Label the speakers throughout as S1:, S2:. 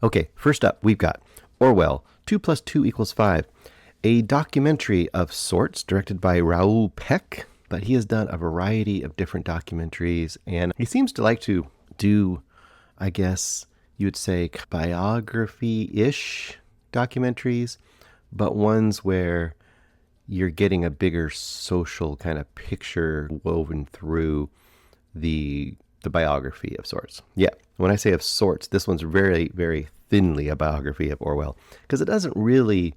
S1: Okay, first up, we've got Orwell, 2 plus 2 equals 5, a documentary of sorts directed by Raoul Peck, but he has done a variety of different documentaries, and he seems to like to do, I guess you would say, biography-ish documentaries, but ones where you're getting a bigger social kind of picture woven through the biography of sorts. Yeah, when I say of sorts, this one's very, very thinly a biography of Orwell because it doesn't really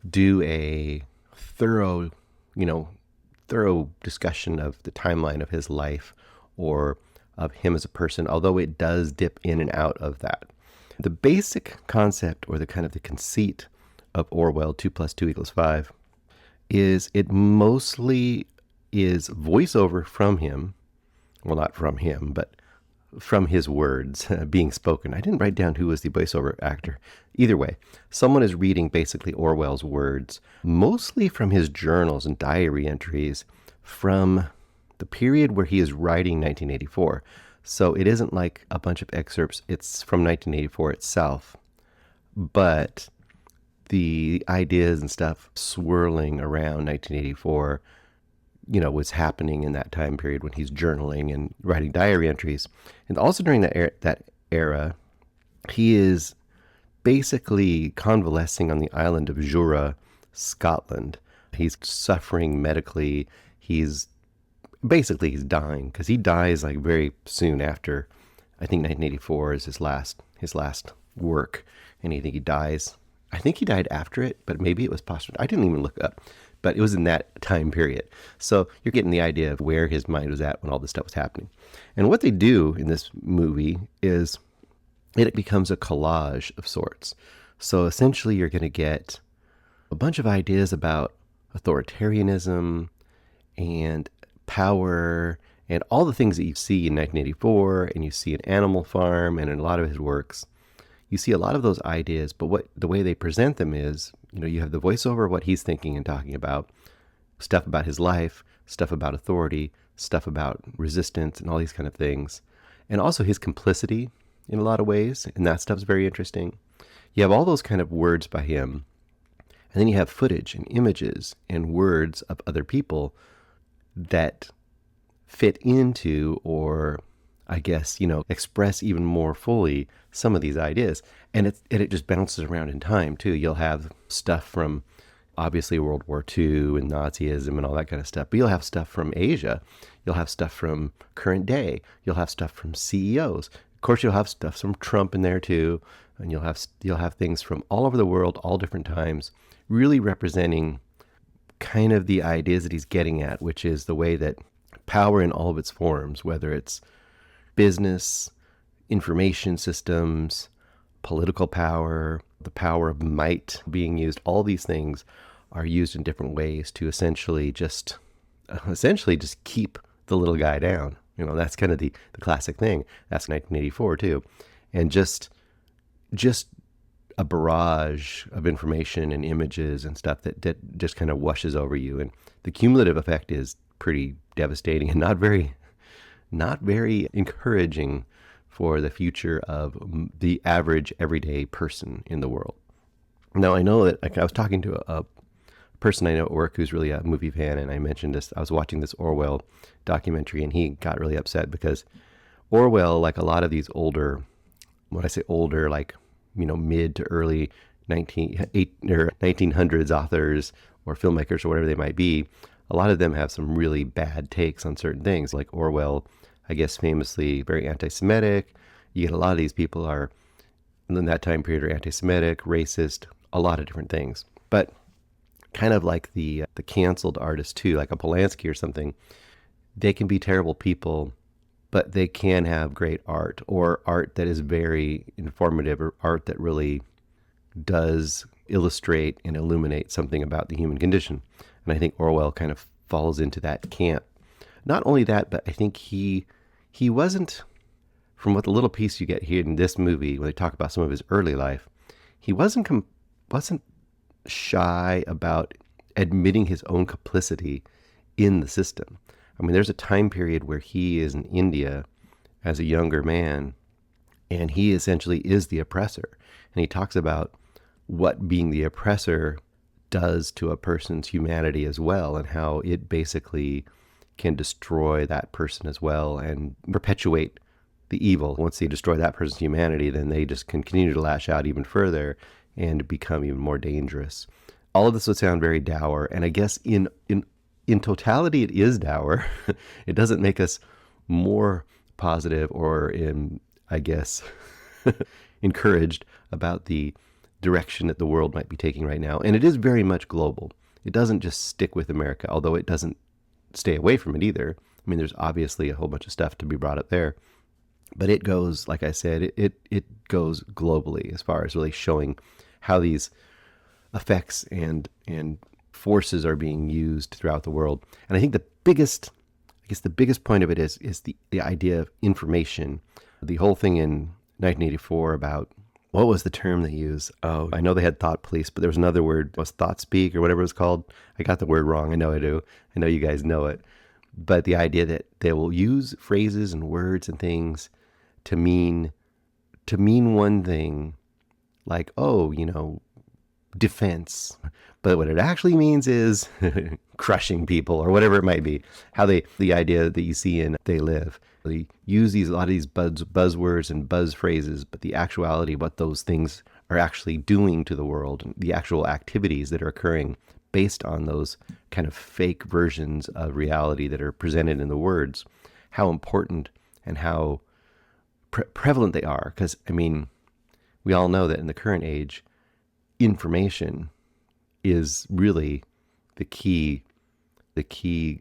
S1: do a thorough, thorough discussion of the timeline of his life or of him as a person, although it does dip in and out of that. The basic concept or the kind of the conceit of Orwell, 2 plus 2 equals 5, is it mostly is voiceover from him. Well, not from him, but from his words being spoken. I didn't write down who was the voiceover actor. Either way, someone is reading basically Orwell's words, mostly from his journals and diary entries from the period where he is writing 1984. So it isn't like a bunch of excerpts. It's from 1984 itself. But the ideas and stuff swirling around 1984 was happening in that time period when he's journaling and writing diary entries. And also during that era, he is basically convalescing on the island of Jura, Scotland. He's suffering medically. He's dying because he dies like very soon after. I think 1984 is his last work, and I think he dies. I think he died after it, but maybe it was posthumous. I didn't even look it up. But it was in that time period. So you're getting the idea of where his mind was at when all this stuff was happening. And what they do in this movie is it becomes a collage of sorts. So essentially you're going to get a bunch of ideas about authoritarianism and power and all the things that you see in 1984 and you see in Animal Farm and in a lot of his works. You see a lot of those ideas, but the way they present them is, you have the voiceover of what he's thinking and talking about, stuff about his life, stuff about authority, stuff about resistance and all these kind of things. And also his complicity in a lot of ways, and that stuff's very interesting. You have all those kind of words by him, and then you have footage and images and words of other people that fit into or I guess, express even more fully some of these ideas. And it just bounces around in time, too. You'll have stuff from, obviously, World War II and Nazism and all that kind of stuff. But you'll have stuff from Asia. You'll have stuff from current day. You'll have stuff from CEOs. Of course, you'll have stuff from Trump in there, too. And you'll have things from all over the world, all different times, really representing kind of the ideas that he's getting at, which is the way that power in all of its forms, whether it's business, information systems, political power, the power of might being used, all these things are used in different ways to essentially just keep the little guy down. That's kind of the classic thing. That's 1984 too. And just a barrage of information and images and stuff that just kind of washes over you. And the cumulative effect is pretty devastating and not very encouraging for the future of the average everyday person in the world. Now, I know that I was talking to a person I know at work who's really a movie fan, and I mentioned this. I was watching this Orwell documentary, and he got really upset because Orwell, like a lot of these older, when I say older, like, mid to early 1900s authors or filmmakers or whatever they might be, a lot of them have some really bad takes on certain things. Like Orwell, I guess famously very anti-Semitic. You get a lot of these people are, in that time period, are anti-Semitic, racist, a lot of different things. But kind of like the canceled artists too, like a Polanski or something, they can be terrible people, but they can have great art or art that is very informative or art that really does illustrate and illuminate something about the human condition. And I think Orwell kind of falls into that camp. Not only that, but I think he wasn't, from what the little piece you get here in this movie, when they talk about some of his early life, he wasn't shy about admitting his own complicity in the system. I mean, there's a time period where he is in India as a younger man, And he essentially is the oppressor. And he talks about what being the oppressor does to a person's humanity as well, and how it basically can destroy that person as well and perpetuate the evil. Once they destroy that person's humanity, then they just continue to lash out even further and become even more dangerous. All of this would sound very dour, and I guess in totality it is dour. It doesn't make us more positive or I guess encouraged about the direction that the world might be taking right now. And it is very much global. It doesn't just stick with America, although it doesn't stay away from it either. I mean, there's obviously a whole bunch of stuff to be brought up there. But it goes, like I said, it goes globally as far as really showing how these effects and forces are being used throughout the world. And I think the biggest point of it is the idea of information. The whole thing in 1984 about, what was the term they used? Oh, I know they had thought police, but there was another word, was thought speak or whatever it was called. I got the word wrong. I know I do. I know you guys know it. But the idea that they will use phrases and words and things to mean one thing, like, oh, defense. But what it actually means is crushing people or whatever it might be. The idea that you see in They Live. They use a lot of these buzzwords and buzz phrases, but the actuality, what those things are actually doing to the world, and the actual activities that are occurring based on those kind of fake versions of reality that are presented in the words, how important and how prevalent they are. Because, I mean, we all know that in the current age, information is really the key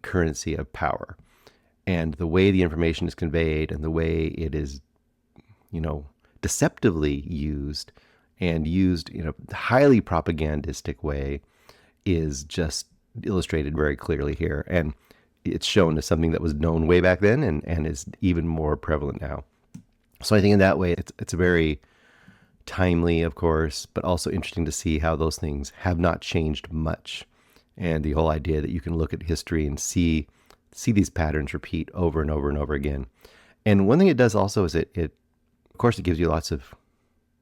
S1: currency of power. And the way the information is conveyed and the way it is, deceptively used and used in a highly propagandistic way is just illustrated very clearly here. And it's shown as something that was known way back then and is even more prevalent now. So I think in that way, it's a very timely, of course, but also interesting to see how those things have not changed much. And the whole idea that you can look at history and see these patterns repeat over and over and over again. And one thing it does also is it of course, it gives you lots of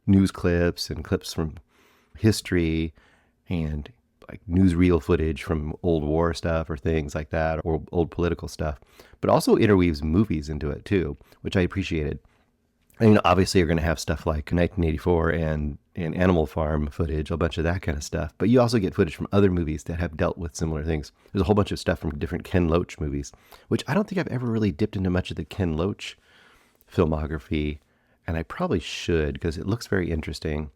S1: news clips and clips from history and like newsreel footage from old war stuff or things like that, or old political stuff, but also interweaves movies into it too, which I appreciated. I mean, obviously you're going to have stuff like 1984 and Animal Farm footage, a bunch of that kind of stuff. But you also get footage from other movies that have dealt with similar things. There's a whole bunch of stuff from different Ken Loach movies, which I don't think I've ever really dipped into much of the Ken Loach filmography. And I probably should, because it looks very interesting.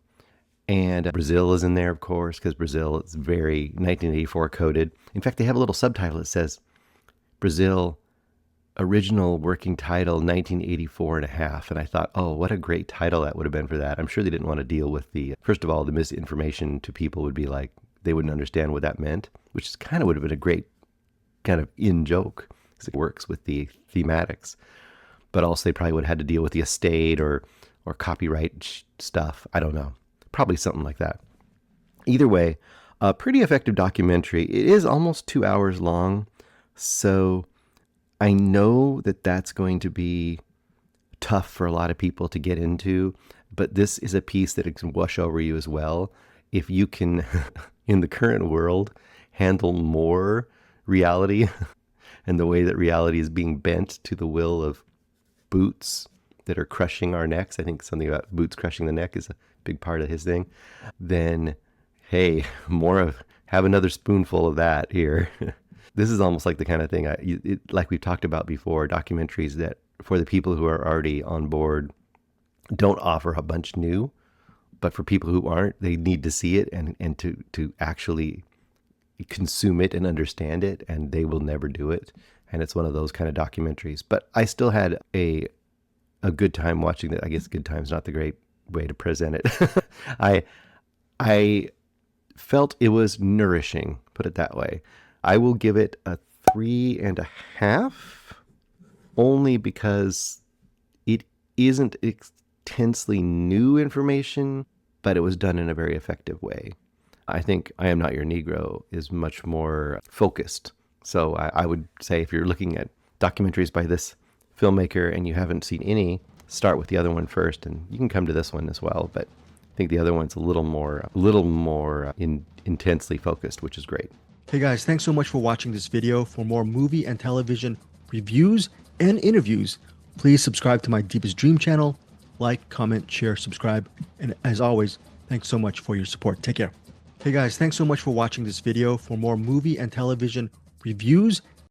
S1: And Brazil is in there, of course, because Brazil is very 1984 coded. In fact, they have a little subtitle that says Brazil original working title 1984 and a half. And I thought, oh, what a great title that would have been for that. I'm sure they didn't want to deal with first of all, the misinformation to people would be like, they wouldn't understand what that meant, which is kind of would have been a great kind of in-joke because it works with the thematics. But also they probably would have had to deal with the estate or copyright stuff. I don't know. Probably something like that. Either way, a pretty effective documentary. It is almost 2 hours long. So I know that that's going to be tough for a lot of people to get into, but this is a piece that can wash over you as well. If you can, in the current world, handle more reality and the way that reality is being bent to the will of boots that are crushing our necks. I think something about boots crushing the neck is a big part of his thing. Then, hey, have another spoonful of that here. This is almost like the kind of thing, like we've talked about before, documentaries that for the people who are already on board don't offer a bunch new, but for people who aren't, they need to see it and to actually consume it and understand it, and they will never do it. And it's one of those kind of documentaries. But I still had a good time watching it. I guess good time's not the great way to present it. I felt it was nourishing, put it that way. I will give it a 3.5, only because it isn't intensely new information, but it was done in a very effective way. I think I Am Not Your Negro is much more focused. So I would say if you're looking at documentaries by this filmmaker and you haven't seen any, start with the other one first, and you can come to this one as well. But I think the other one's a little more intensely focused, which is great.
S2: Hey guys, thanks so much for watching this video. For more movie and television reviews and interviews, please subscribe to my Deepest Dream channel. Like, comment, share, subscribe. And as always, thanks so much for your support. Take care. Hey guys, thanks so much for watching this video. For more movie and television reviews